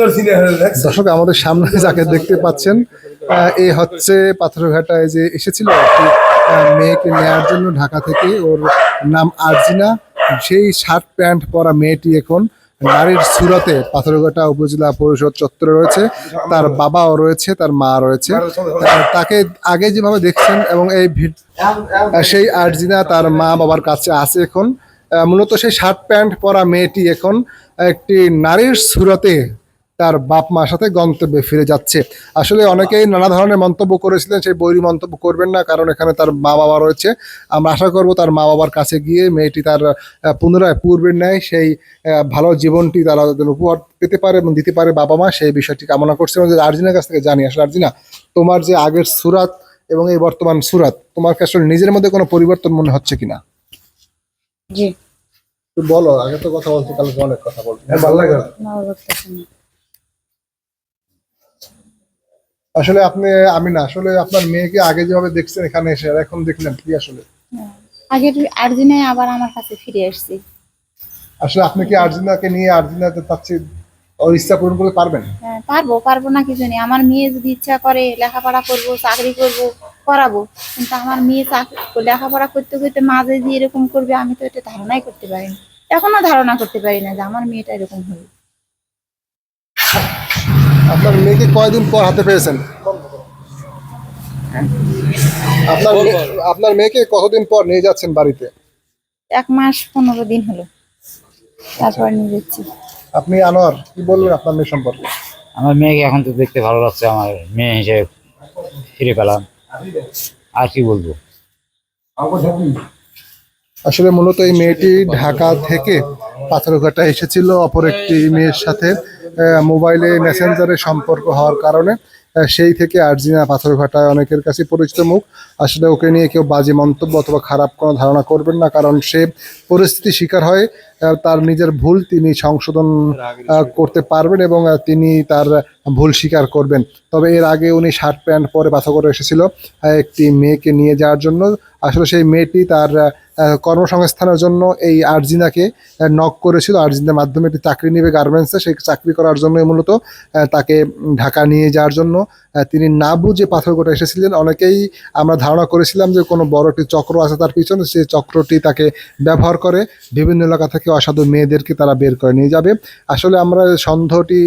দর্শক, আমাদের সামনে যাকে দেখতে পাচ্ছেন এ হচ্ছে পাথরঘাটায় যে এসেছিল একটি মেয়েকে নেয়ার জন্য ঢাকা থেকে। ওর নাম আরজিনা। সেই শার্ট প্যান্ট পরা মেয়েটি এখন নারীর সুরতে পাথরঘাটা উপজেলা পরিষদ চত্বরে রয়েছে। তার বাবাও রয়েছে, তার মা রয়েছে। তাকে আগে যেভাবে দেখছেন এবং এই সেই আরজিনা তার মা বাবার কাছে আছে এখন। মূলত সেই শার্ট প্যান্ট পরা মেয়েটি এখন একটি নারীর সুরতে তার বাপ মার সাথে গন্তব্যে ফিরে যাচ্ছে। আসলে অনেকেই নানা ধরনের মন্তব্য করেছিলেন, সেই বৈরী মন্তব্য করবেন না, কারণ এখানে তার মা বাবা রয়েছে। আমরা আশা করব তার মা বাবার কাছে গিয়ে মেয়েটি তার পুনরায় পূর্বের ন্যায় সেই ভালো জীবনটি তারা উপহার পেতে পারে এবং দিতে পারে বাবা মা, সেই বিষয়টি কামনা করছে। এবং আরজিনার কাছ থেকে জানি, আসলে আরজিনা, তোমার যে আগের সুরাত এবং এই বর্তমান সুরাত, তোমার কাছে আসলে নিজের মধ্যে কোনো পরিবর্তন মনে হচ্ছে কিনা? জি, তো বলো। আগে তো কথা বলতো, কালকে অনেক কথা বলতো, ভালো লাগে না? আসলে আপনি, আমি না, আসলে আপনার মেয়েকে আগে যেভাবে দেখছেন এখানে এসে, আর এখন দেখলেন কি আসলে? আগে আর্জেন্টিনায় আবার আমার কাছে ফিরে আসছি। আসলে আপনি কি আর্জেন্টিনাকে নিয়ে আর্জেন্টিনাতে চাচ্ছি ওর ইচ্ছা পূরণ করতে পারবেন? হ্যাঁ, পারবো না কিছু নেই। আমার মেয়ে যদি ইচ্ছা করে লেখাপড়া করব, চাকরি করব, করাবো। কিন্তু আমার মেয়ে লেখাপড়া করতে করতে মাঝে যে এরকম করবে, আমি তো এটা ধারণাই করতে পারি না। এখনো ধারণা করতে পারি না যে আমার মেয়েটা এরকম হবে। আপনার মেয়েকে কয়দিন পর হাতে পেয়েছেন? আপনার মেয়েকে কতদিন পর নিয়ে যাচ্ছেন বাড়িতে? 1 মাস 15 দিন হলো, তারপর নিয়ে যাচ্ছি। আপনি আনোয়ার, কি বলবেন আপনার মেয়ে সম্পর্কে? আমার মেয়েকে এখন তো দেখতে ভালো লাগছে, আমার মেয়ে হিসেবে ফিরে পেলাম, আর কি বলবো। আসলে মূলত এই মেয়েটি ঢাকা থেকে পাথরঘাটা এসেছিল অপর একটি মেয়ের সাথে মোবাইলে মেসেঞ্জারে সম্পর্ক হওয়ার কারণে। সেই থেকে আরজিনা পাথরঘাটায় অনেকের কাছে পরিচিত মুখ। আসলে ওকে নিয়ে কেউ বাজে মন্তব্য অথবা খারাপ কোনো ধারণা করবেন না, কারণ সে পরিস্থিতি শিকার হয়। তার নিজের ভুল তিনি সংশোধন করতে পারবেন এবং তিনি তার ভুল স্বীকার করবেন। তবে এর আগে উনি শার্ট প্যান্ট পরে পাথরঘাটা এসেছিল একটি মেয়েকে নিয়ে যাওয়ার জন্য। আসলে সেই মেয়েটি তার কর্মসংস্থানের জন্য এই আরজিনাকে নক করেছিল। আরজিনার মাধ্যমে একটি চাকরি নেবে গার্মেন্টসে, সেই চাকরি করার জন্য মূলত তাকে ঢাকা নিয়ে যাওয়ার জন্য তিনি না বুঝে পাথরঘাটা এসেছিলেন। অনেকেই আমরা ধারণা করেছিলাম যে কোনো বড় একটি চক্র আছে তার পিছনে, সেই চক্রটি তাকে ব্যবহার করে বিভিন্ন এলাকা থেকে অসাধু মেয়েদেরকে তারা বের করে নিয়ে যাবে। আসলে আমরা সন্দেহটি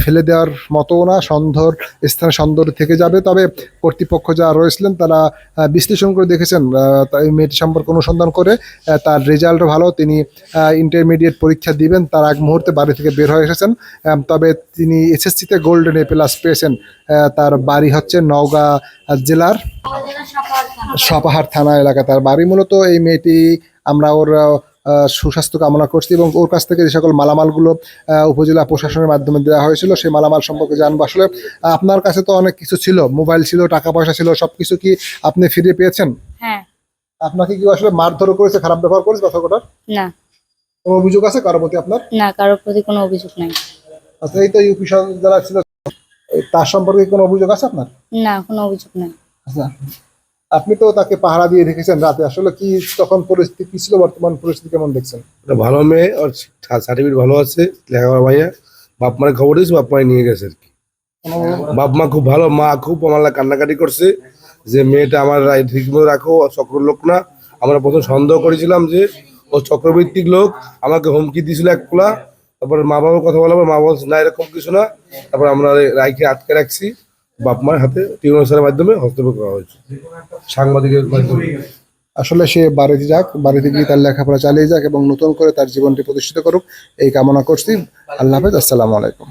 ফেলে দেওয়ার মতো না, সন্দেহর স্থানে সন্দেহ থেকে যাবে। তবে কর্তৃপক্ষ যারা রয়েছিলেন তারা বিশ্লেষণ করে দেখেছেন, এই মেয়েটি সম্পর্কে অনুসন্ধান করে তার রেজাল্টও ভালো। তিনি ইন্টারমিডিয়েট পরীক্ষা দিবেন তার আগ মুহূর্তে বাড়ি থেকে বের হয়ে এসেছেন। তবে তিনি এসএসসিতে গোল্ডেন A+ পেয়েছেন। তার বাড়ি হচ্ছে নওগাঁ জেলার সাপাহার থানা এলাকা তার বাড়ি। মূলত এই মেয়েটি, আমরা ওর সুস্বাস্থ্য কামনা করছি এবং ওর কাছ থেকে যে সকল মালামালগুলো উপজেলা প্রশাসনের মাধ্যমে দেওয়া হয়েছিল সেই মালামাল সম্পর্কে জানবো। আসলে আপনার কাছে তো অনেক কিছু ছিল, মোবাইল ছিল, টাকা পয়সা ছিল, সবকিছু কি আপনি ফিরে পেয়েছেন? হ্যাঁ। আপনাকে কি আসলে মারধর করেছে, খারাপ ব্যবহার করেছে পাথরঘাটার? না। কোনো অভিযোগ আছে কারোর প্রতি আপনার? না, কারোর প্রতি কোনো অভিযোগ নাই। আচ্ছা, এই তো ইউপি যারা ছিল তার সম্পর্কে কোনো অভিযোগ আছে আপনার? না, কোনো অভিযোগ নাই। আচ্ছা, আপনি তো তাকে পাহারা দিয়ে রেখেছেন রাতে, আসলে কি তখন পরিস্থিতি কি ছিল, বর্তমান পরিস্থিতি কেমন দেখছেন? ভালো মেয়ে, ওর সার্টিফিকেট ভালো আছে, লেখাপড়া ভাইয়া। বাপ মার খবর দিয়েছে, বাপ মাই নিয়ে গেছে আর কি। বাপ মা খুব ভালো, মা খুব আমার কান্নাকাটি করছে যে মেয়েটা আমার ঠিক মতো রাখো, চক্র লোক না। আমরা প্রথম সন্দেহ করেছিলাম যে ও চক্রবৃত্তিক লোক, আমাকে হুমকি দিয়েছিল এক পোলা। তারপরে মা বাবার কথা বলার পর মা বলছে না এরকম কিছু না। তারপর আমরা রাইকে আটকে রাখছি, বাপ মার হাতে টিউনার্সের মাধ্যমে হস্তক্ষেপ করা হয়েছে, সাংবাদিকের মাধ্যমে। আসলে সে বাড়িতে যাক, বাড়িতে গিয়ে তার লেখাপড়া চালিয়ে যাক এবং নতুন করে তার জীবনটি প্রতিষ্ঠিত করুক, এই কামনা করছি। আল্লাহ হাফেজ, আসসালামু আলাইকুম।